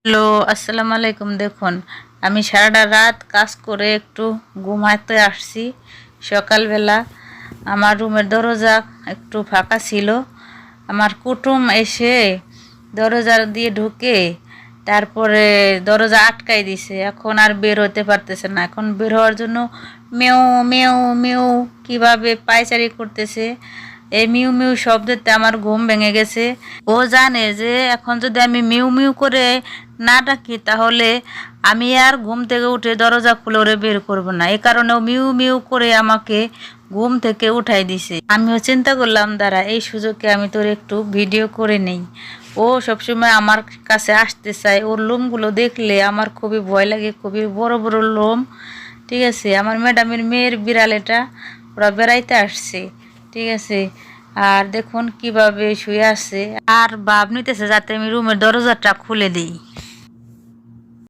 Hello, আসসালামু আলাইকুম। দেখুন, আমি সারাটা রাত কাজ করে একটু ঘুমাতে আসছি। সকালবেলা আমার রুমের দরজা একটু ফাঁকা ছিল। আমার কুটুম এসে দরজা দিয়ে ঢুকে তারপরে দরজা আটকাই দিছে। এখন আর বের হতে পারতেছে না। এখন বের হওয়ার জন্য মেও মেও মেও কিভাবে পায়চারি করতেছে। এই মিউ মিউ শব্দতে আমার ঘুম ভেঙে গেছে। ও জানে যে এখন যদি আমি মিউ মিউ করে না ডাকি তাহলে আমি আর ঘুম থেকে উঠে দরজা খুলে ওরে বের করব না। এই কারণে ও মিউ মিউ করে আমাকে ঘুম থেকে উঠাই দিছে। আমিও চিন্তা করলাম, দাঁড়া, এই সুযোগে আমি তোর একটু ভিডিও করে নেই। ও সবসময় আমার কাছে আসতে চায়। ওর লোমগুলো দেখলে আমার খুবই ভয় লাগে, খুবই বড় বড় লোম। ঠিক আছে, আমার ম্যাডামের মেয়ের বিড়াল এটা, ওরা বেড়াইতে আসছে। ঠিক আছে, আর দেখুন কিভাবে শুয়ে আছে আর ভাব নিতেছে যাতে আমি রুমের দরজাটা খুলে দিই।